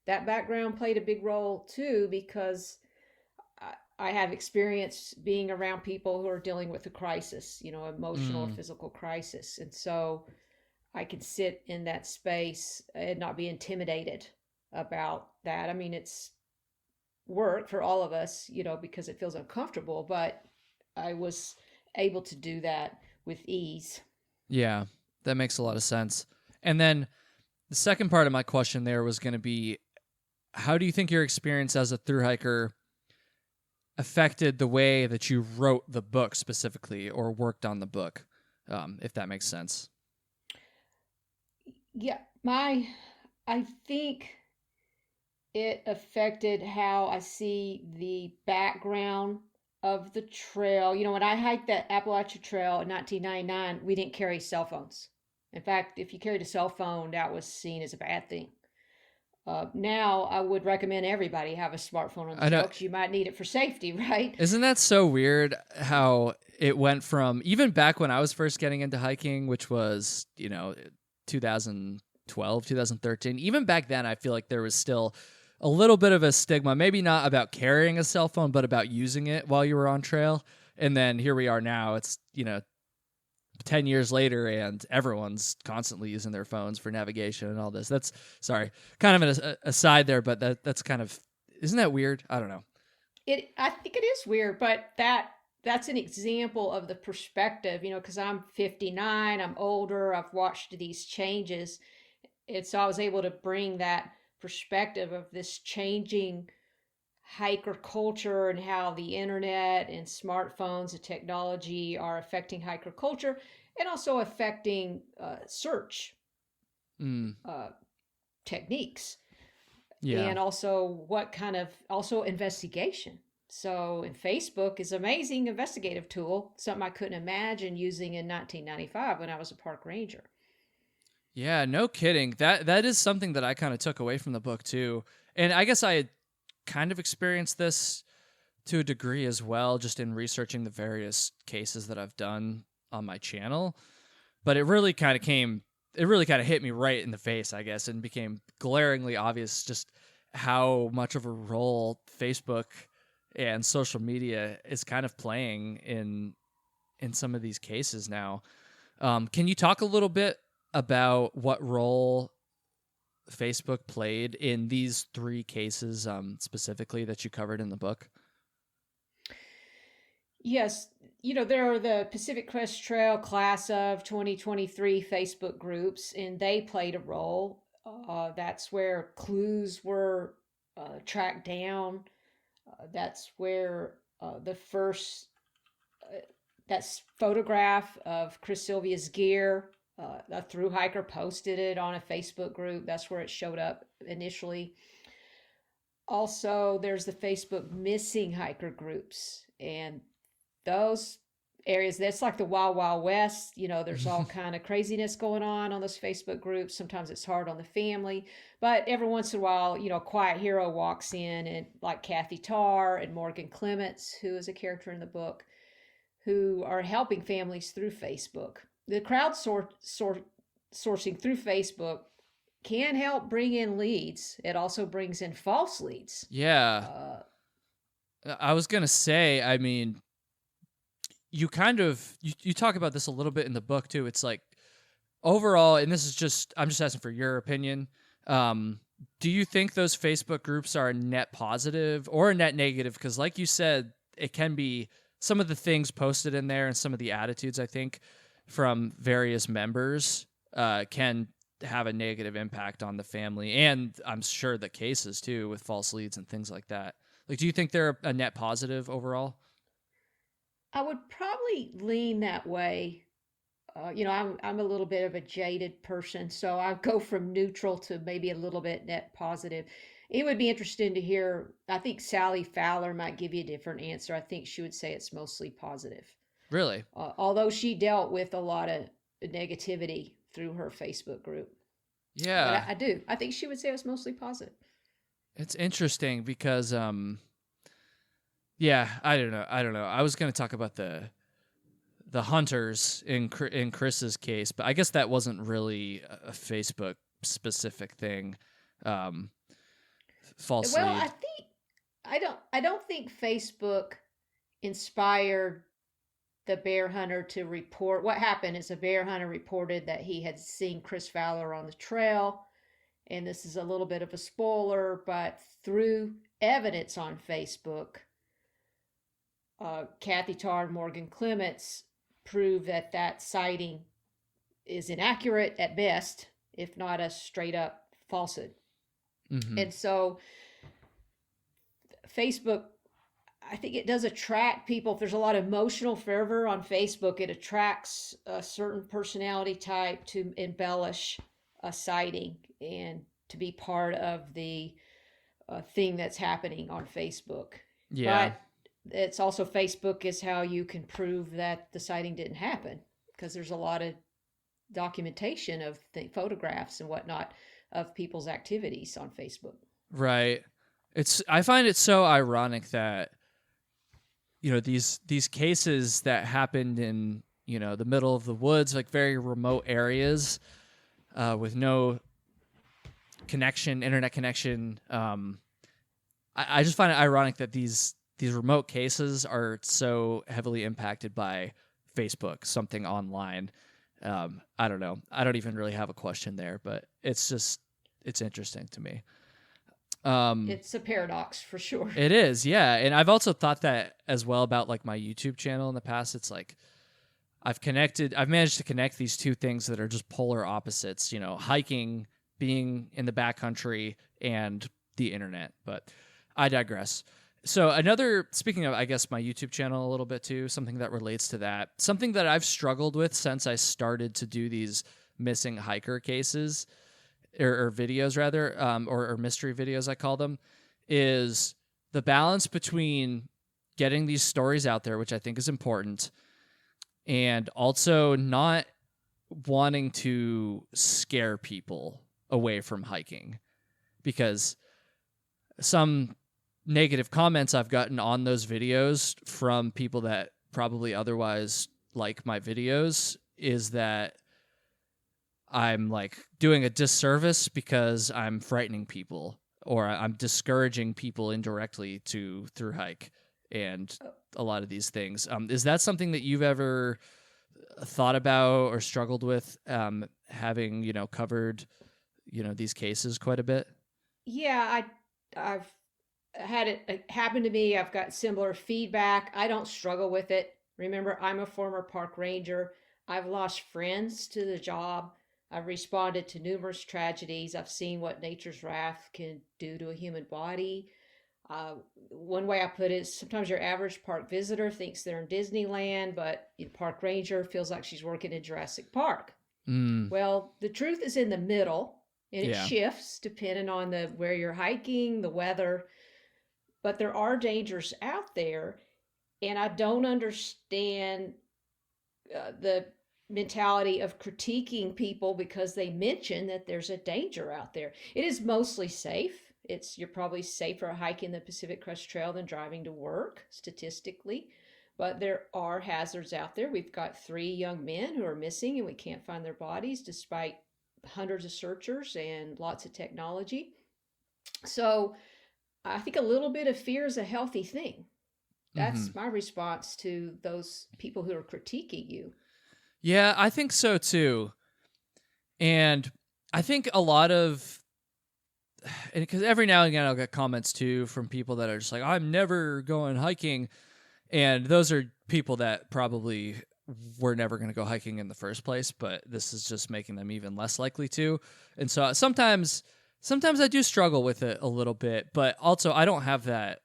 that background played a big role too, because I have experience being around people who are dealing with a crisis, emotional or physical crisis. And so I can sit in that space and not be intimidated about that. I mean, it's work for all of us, because it feels uncomfortable, but I was able to do that with ease. Yeah, that makes a lot of sense. And then the second part of my question there was going to be, how do you think your experience as a thru hiker affected the way that you wrote the book specifically or worked on the book, if that makes sense? Yeah, I think it affected how I see the background of the trail. When I hiked that Appalachia Trail in 1999, we didn't carry cell phones. In fact, if you carried a cell phone, that was seen as a bad thing. Now, I would recommend everybody have a smartphone on the trail because you might need it for safety, right? Isn't that so weird how it went from, even back when I was first getting into hiking, which was, 2012, 2013, even back then, I feel like there was still a little bit of a stigma, maybe not about carrying a cell phone, but about using it while you were on trail. And then here we are now, it's, 10 years later and everyone's constantly using their phones for navigation and all this. That's, sorry, kind of an aside there, but that's kind of, isn't that weird? I don't know. I think it is weird, but that's an example of the perspective, because I'm 59, I'm older, I've watched these changes. And so I was able to bring that perspective of this changing hiker culture and how the internet and smartphones and technology are affecting hiker culture and also affecting search techniques. Yeah. And also also investigation. So, and Facebook is an amazing investigative tool, something I couldn't imagine using in 1995 when I was a park ranger. Yeah, no kidding. That is something that I kind of took away from the book too. And I guess I had kind of experienced this to a degree as well, just in researching the various cases that I've done on my channel. But it really kind of hit me right in the face, I guess, and became glaringly obvious just how much of a role Facebook and social media is kind of playing in some of these cases now. Can you talk a little bit about what role Facebook played in these 3 cases specifically that you covered in the book? Yes, there are the Pacific Crest Trail class of 2023 Facebook groups, and they played a role. That's where clues were tracked down. That's where the first that's photograph of Chris Sylvia's gear. A thru hiker posted it on a Facebook group. That's where it showed up initially. Also, there's the Facebook missing hiker groups, and those areas, that's like the wild wild west. There's all kind of craziness going on those Facebook groups. Sometimes it's hard on the family, but every once in a while, a quiet hero walks in, and like Kathy Tarr and Morgan Clements, who is a character in the book, who are helping families through Facebook. The sourcing through Facebook can help bring in leads. It also brings in false leads. Yeah. I was going to say, I mean, you talk about this a little bit in the book too. It's like overall, and I'm just asking for your opinion. Do you think those Facebook groups are a net positive or a net negative? Because like you said, it can be some of the things posted in there and some of the attitudes, I think, from various members can have a negative impact on the family. And I'm sure the cases too with false leads and things like that. Like, do you think they're a net positive overall? I would probably lean that way. I'm a little bit of a jaded person, so I go from neutral to maybe a little bit net positive. It would be interesting to hear. I think Sally Fowler might give you a different answer. I think she would say it's mostly positive. Really? Although she dealt with a lot of negativity through her Facebook group. Yeah. But I do. I think she would say it was mostly positive. It's interesting because, yeah, I don't know. I was going to talk about the hunters in Chris's case, but I guess that wasn't really a Facebook specific thing. False Well, lead. I don't think Facebook inspired the bear hunter to report. What happened is a bear hunter reported that he had seen Chris Fowler on the trail, and this is a little bit of a spoiler, but through evidence on Facebook, Kathy Tarr and Morgan Clements prove that sighting is inaccurate at best, if not a straight up falsehood. Mm-hmm. And so Facebook, I think it does attract people. If there's a lot of emotional fervor on Facebook, it attracts a certain personality type to embellish a sighting and to be part of the thing that's happening on Facebook. Yeah. But it's also, Facebook is how you can prove that the sighting didn't happen, because there's a lot of documentation of photographs and whatnot of people's activities on Facebook. Right. I find it so ironic that, these cases that happened in, the middle of the woods, like very remote areas, with no internet connection. I just find it ironic that these remote cases are so heavily impacted by Facebook, something online. I don't know. I don't even really have a question there, but it's interesting to me. It's a paradox for sure. It is, yeah. And I've also thought that as well about like my YouTube channel in the past. It's like I've managed to connect these two things that are just polar opposites, hiking, being in the backcountry, and the internet. But I digress. So speaking of, I guess, my YouTube channel a little bit too, something that relates to that, something that I've struggled with since I started to do these missing hiker cases, or videos rather, or mystery videos, I call them, is the balance between getting these stories out there, which I think is important, and also not wanting to scare people away from hiking, because some negative comments I've gotten on those videos from people that probably otherwise like my videos is that I'm like doing a disservice because I'm frightening people, or I'm discouraging people indirectly to thru hike and a lot of these things. Is that something that you've ever thought about or struggled with having, covered, these cases quite a bit? Yeah, I've had it happen to me. I've got similar feedback. I don't struggle with it. Remember, I'm a former park ranger. I've lost friends to the job. I've responded to numerous tragedies. I've seen what nature's wrath can do to a human body. Uh, One way I put it is sometimes your average park visitor thinks they're in Disneyland, but the park ranger feels like she's working in Jurassic Park. Mm, Well, the truth is in the middle, and it yeah. shifts depending on the where you're hiking, the weather, but there are dangers out there, and I don't understand the mentality of critiquing people because they mention that there's a danger out there. It is mostly safe. You're probably safer hiking the Pacific Crest Trail than driving to work statistically, but there are hazards out there. We've got 3 young men who are missing and we can't find their bodies despite hundreds of searchers and lots of technology. So I think a little bit of fear is a healthy thing. Hmm. That's my response to those people who are critiquing you. Yeah, I think so too. And I think a lot of, because every now and again I'll get comments too from people that are just like, I'm never going hiking. And those are people that probably were never going to go hiking in the first place, but this is just making them even less likely to. And so sometimes I do struggle with it a little bit, but also I don't have that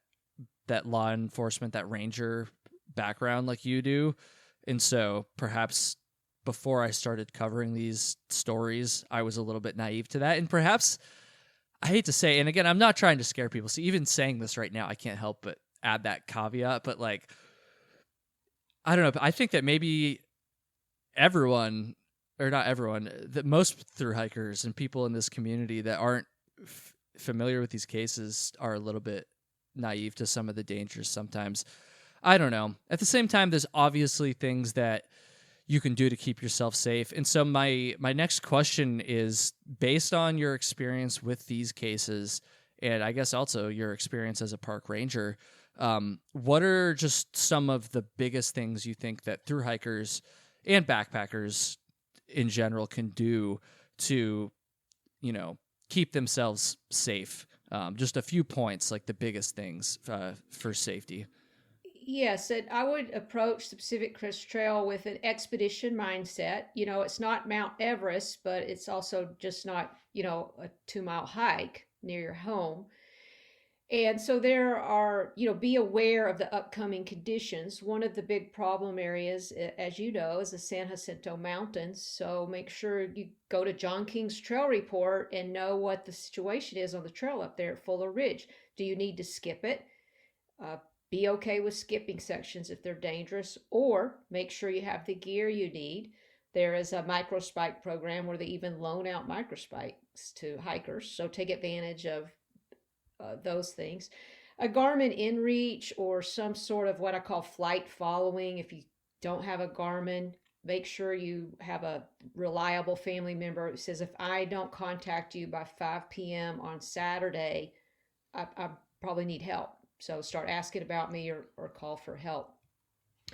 law enforcement, that ranger background like you do. And so perhaps before I started covering these stories, I was a little bit naive to that. And perhaps, I hate to say, and again, I'm not trying to scare people. So even saying this right now, I can't help but add that caveat. But like, I don't know. I think that maybe everyone, or not everyone, that most thru hikers and people in this community that aren't familiar with these cases are a little bit naive to some of the dangers sometimes. I don't know. At the same time, there's obviously things that you can do to keep yourself safe. And so my next question is, based on your experience with these cases, and I guess also your experience as a park ranger, what are just some of the biggest things you think that thru hikers and backpackers in general can do to, keep themselves safe? Just a few points, like the biggest things for safety. Yes, and I would approach the Pacific Crest Trail with an expedition mindset. It's not Mount Everest, but it's also just not, a 2 mile hike near your home. And so there are, be aware of the upcoming conditions. One of the big problem areas, as you know, is the San Jacinto Mountains. So make sure you go to John King's trail report and know what the situation is on the trail up there at Fuller Ridge. Do you need to skip it? Uh, be okay with skipping sections if they're dangerous, or make sure you have the gear you need. There is a microspike program where they even loan out microspikes to hikers, so take advantage of those things. A Garmin InReach or some sort of what I call flight following. If you don't have a Garmin, make sure you have a reliable family member who says, if I don't contact you by 5 p.m. on Saturday, I probably need help. So start asking about me or call for help.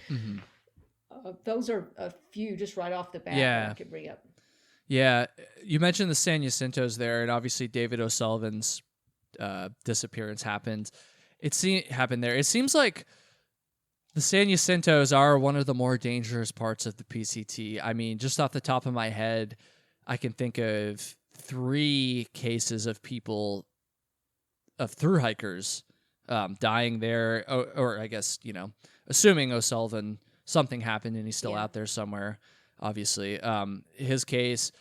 Mm-hmm. Those are a few just right off the bat that I Yeah. could bring up. Yeah. You mentioned the San Jacintos there, and obviously David O'Sullivan's disappearance happened. Happened there. It seems like the San Jacintos are one of the more dangerous parts of the PCT. I mean, just off the top of my head, I can think of 3 cases of people, of thru hikers, dying there, or I guess, assuming O'Sullivan, something happened and he's still Yeah. out there somewhere, obviously. His case,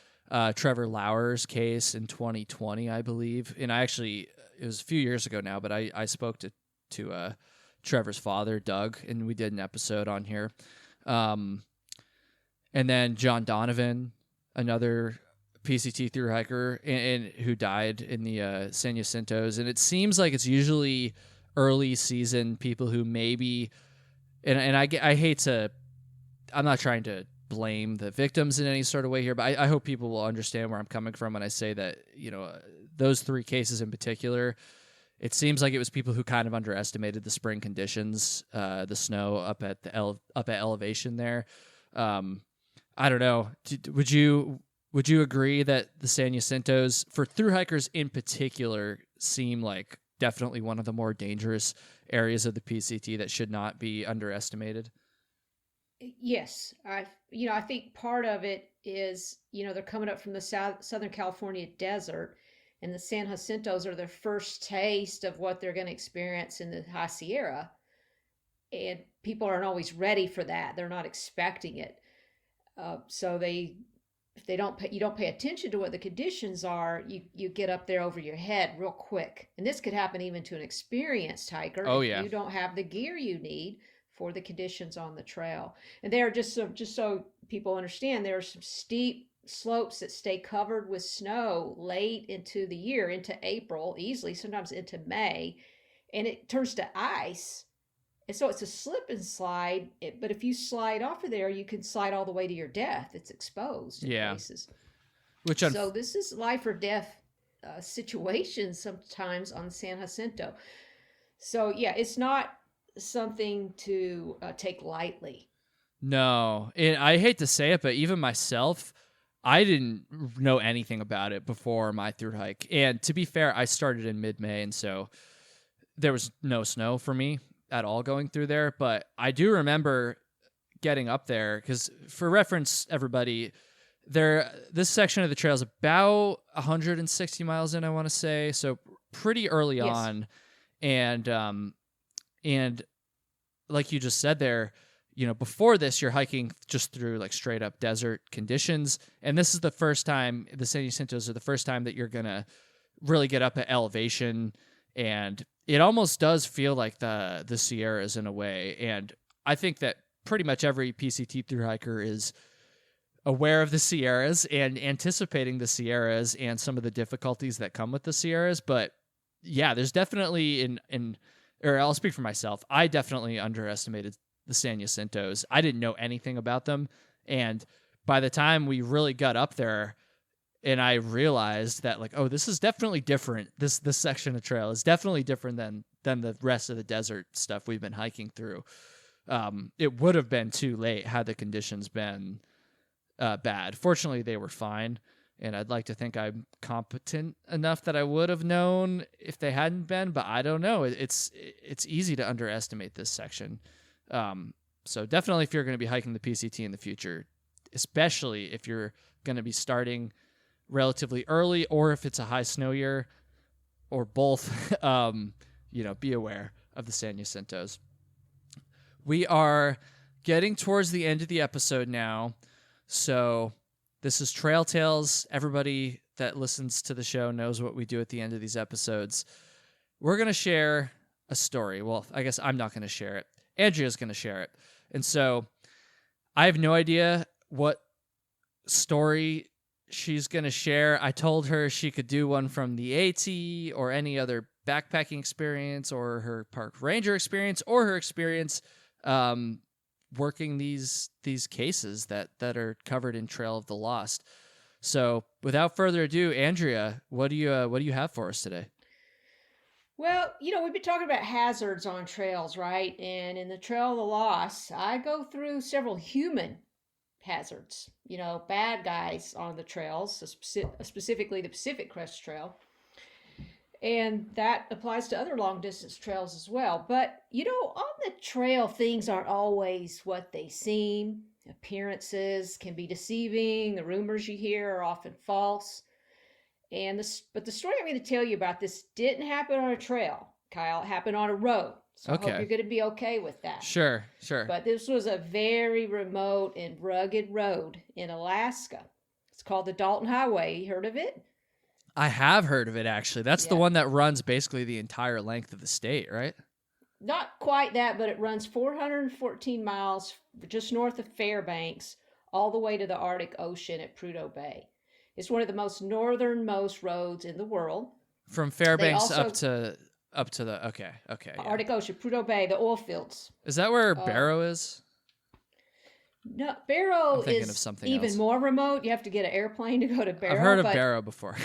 Trevor Lauer's case in 2020, I believe. And it was a few years ago now, but I spoke to Trevor's father, Doug, and we did an episode on here. And then John Donovan, another PCT thru hiker, and who died in the San Jacintos. And it seems like it's usually early season people who maybe, and I hate to, I'm not trying to blame the victims in any sort of way here, but I hope people will understand where I'm coming from when I say that, those 3 cases in particular, it seems like it was people who kind of underestimated the spring conditions, the snow up at elevation there. I don't know. Would you agree that the San Jacintos, for thru hikers in particular, seem like definitely one of the more dangerous areas of the PCT that should not be underestimated? Yes, I think part of it is, they're coming up from the Southern California desert, and the San Jacintos are their first taste of what they're going to experience in the High Sierra, and people aren't always ready for that. They're not expecting it, so if you don't pay attention to what the conditions are, you get up there over your head real quick, and this could happen even to an experienced hiker Oh, if yeah. you don't have the gear you need for the conditions on the trail. And there are just so people understand, there are some steep slopes that stay covered with snow late into the year, into April, easily sometimes into May, and it turns to ice. And so it's a slip and slide, but if you slide off of there, you can slide all the way to your death. It's exposed in places. So this is life or death situation sometimes on San Jacinto. So yeah, it's not something to take lightly. No, and I hate to say it, but even myself, I didn't know anything about it before my thru hike. And to be fair, I started in mid-May, and so there was no snow for me at all going through there. But I do remember getting up there, because for reference, everybody, this section of the trail is about 160 miles in, I want to say, so pretty early on. And like you just said there, before this, you're hiking just through like straight up desert conditions. And this is the first time, the San Jacintos are the first time that you're going to really get up at elevation. And it almost does feel like the Sierras in a way. And I think that pretty much every PCT thru hiker is aware of the Sierras and anticipating the Sierras and some of the difficulties that come with the Sierras. But yeah, there's definitely or I'll speak for myself, I definitely underestimated the San Jacintos. I didn't know anything about them. And by the time we really got up there and I realized that, like, oh, this is definitely different. This section of trail is definitely different than the rest of the desert stuff we've been hiking through. It would have been too late had the conditions been bad. Fortunately, they were fine. And I'd like to think I'm competent enough that I would have known if they hadn't been, but I don't know. It's easy to underestimate this section. So definitely if you're going to be hiking the PCT in the future, especially if you're going to be starting relatively early or if it's a high snow year or both, be aware of the San Jacintos. We are getting towards the end of the episode now. So this is Trail Tales. Everybody that listens to the show knows what we do at the end of these episodes. We're going to share a story. Well, I guess I'm not going to share it. Andrea's going to share it. And so I have no idea what story she's going to share. I told her she could do one from the AT or any other backpacking experience or her park ranger experience or her experience working these cases that are covered in Trail of the Lost. So without further ado, Andrea, what do you have for us today? Well, we've been talking about hazards on trails, right? And in the Trail of the Lost, I go through several human hazards, bad guys on the trails, specifically the Pacific Crest Trail. And that applies to other long distance trails as well. But, on the trail, things aren't always what they seem. Appearances can be deceiving. The rumors you hear are often false. But the story I'm going to tell you about this didn't happen on a trail, Kyle. It happened on a road. So Okay. I hope you're going to be okay with that. Sure. But this was a very remote and rugged road in Alaska. It's called the Dalton Highway. You heard of it? I have heard of it, actually. That's the one that runs basically the entire length of the state, right? Not quite that, but it runs 414 miles just north of Fairbanks, all the way to the Arctic Ocean at Prudhoe Bay. It's one of the most northernmost roads in the world. From Fairbanks up to the Arctic Ocean, Prudhoe Bay, the oil fields. Is that where Barrow is? No, Barrow is of something even else. more remote. You have to get an airplane to go to Barrow. I've heard of Barrow before.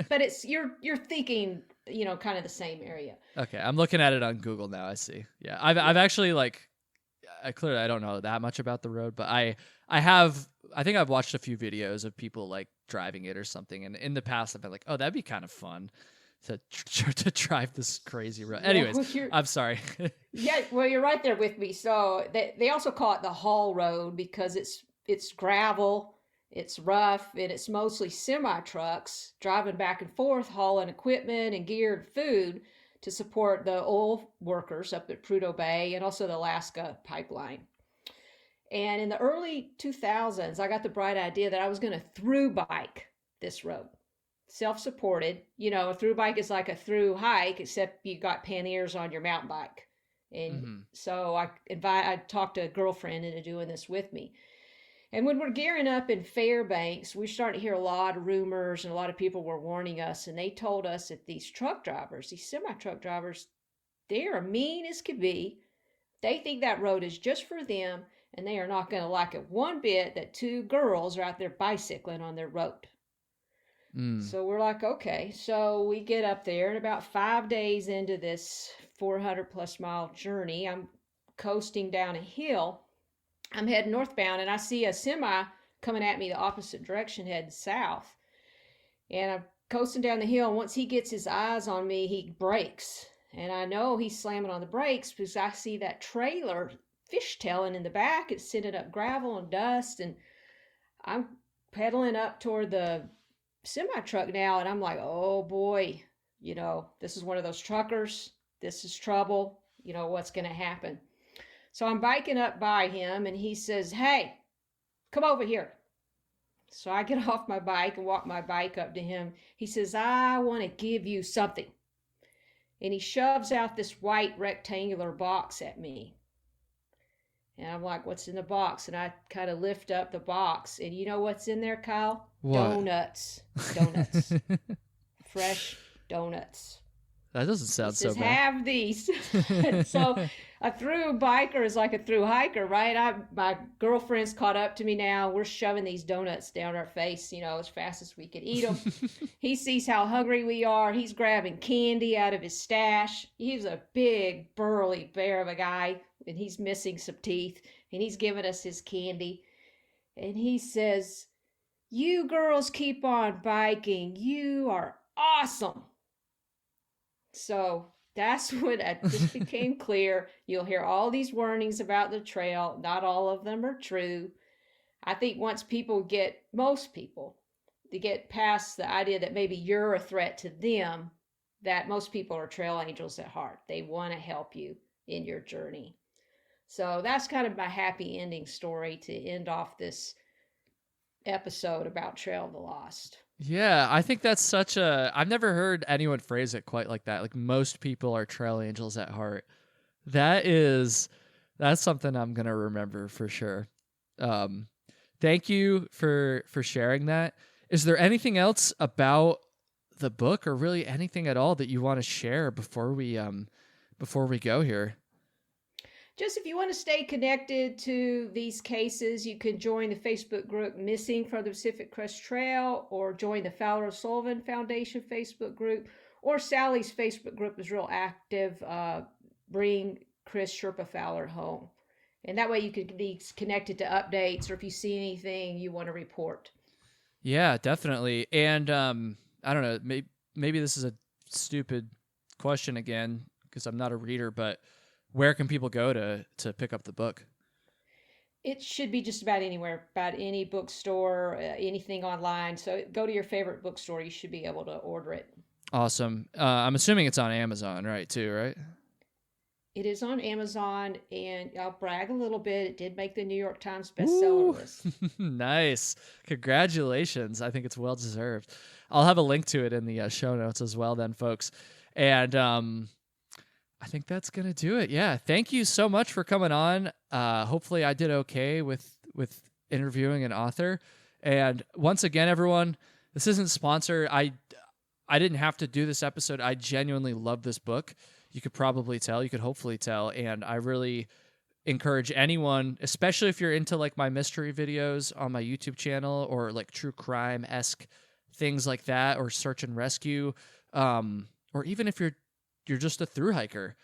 But you're thinking, kind of the same area. Okay, I'm looking at it on Google now. I see. Yeah, I've actually I don't know that much about the road, but I think I've watched a few videos of people like driving it or something, and in the past I've been like, oh, that'd be kind of fun to drive this crazy road. Yeah, Anyways, well, I'm sorry. yeah, well, you're right there with me. So they also call it the haul road because it's gravel, it's rough, and it's mostly semi trucks driving back and forth hauling equipment and gear and food to support the oil workers up at Prudhoe Bay and also the Alaska pipeline. And in the early 2000s, I got the bright idea that I was going to through bike this road. Self supported. You know, a through bike is like a through hike, except you got panniers on your mountain bike. And Hmm. so I talked a girlfriend into doing this with me. And when we're gearing up in Fairbanks, we're starting to hear a lot of rumors, and a lot of people were warning us. And they told us that these truck drivers, these semi truck drivers, they are mean as could be. They think that road is just for them, and they are not going to like it one bit that two girls are out there bicycling on their road. Mm. So we're like, okay. So we get up there, and about 5 days into this 400 plus mile journey, I'm coasting down a hill. I'm heading northbound, and I see a semi coming at me the opposite direction, heading south. And I'm coasting down the hill. And once he gets his eyes on me, he brakes. And I know he's slamming on the brakes because I see that trailer fishtailing in the back. It's sending up gravel and dust. And I'm pedaling up toward the semi truck now. And I'm like, oh boy, this is one of those truckers. This is trouble. What's going to happen? So I'm biking up by him, and he says, hey, come over here. So I get off my bike and walk my bike up to him. He says, I want to give you something. And he shoves out this white rectangular box at me. And I'm like, what's in the box? And I kind of lift up the box. And you know what's in there, Kyle? What? Donuts. Donuts. Fresh donuts. That doesn't sound so Says, bad. have these. So a through biker is like a through hiker, right? My girlfriend's caught up to me now. We're shoving these donuts down our face, as fast as we could eat them. He sees how hungry we are. He's grabbing candy out of his stash. He's a big, burly bear of a guy, and he's missing some teeth, and he's giving us his candy. And he says, you girls keep on biking. You are awesome. So that's when it just became clear. You'll hear all these warnings about the trail. Not all of them are true. I think once most people, to get past the idea that maybe you're a threat to them, that most people are trail angels at heart. They want to help you in your journey. So that's kind of my happy ending story to end off this episode about Trail of the Lost. Yeah, I think that's I've never heard anyone phrase it quite like that. Like, most people are trail angels at heart. That's something I'm going to remember for sure. Thank you for sharing that. Is there anything else about the book, or really anything at all, that you want to share before we go here? Just if you want to stay connected to these cases, you can join the Facebook group Missing from the Pacific Crest Trail, or join the Fowler Sullivan Foundation Facebook group, or Sally's Facebook group is real active. Bring Chris Sherpa Fowler home. And that way you can be connected to updates, or if you see anything you want to report. Yeah, definitely. And I don't know, maybe this is a stupid question again, because I'm not a reader, but where can people go to pick up the book? It should be just about anywhere, about any bookstore, anything online. So go to your favorite bookstore. You should be able to order it. Awesome. I'm assuming it's on Amazon, right, too, right? It is on Amazon, and I'll brag a little bit. It did make the New York Times bestseller list. Nice. Congratulations. I think it's well deserved. I'll have a link to it in the show notes as well then, folks. And I think that's going to do it. Yeah. Thank you so much for coming on. Hopefully I did okay with interviewing an author. And once again, everyone, this isn't sponsored. I didn't have to do this episode. I genuinely love this book. You could probably tell. You could hopefully tell. And I really encourage anyone, especially if you're into like my mystery videos on my YouTube channel, or like true crime-esque things like that, or search and rescue, or even if you're just a thru hiker,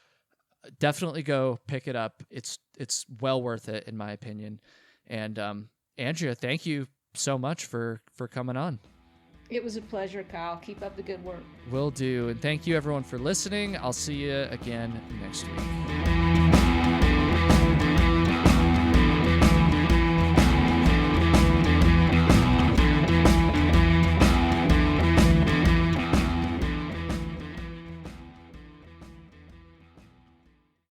definitely go pick it up. It's well worth it in my opinion. And Andrea, thank you so much for coming on. It was a pleasure, Kyle. Keep up the good work. Will do. And thank you everyone for listening. I'll see you again next week.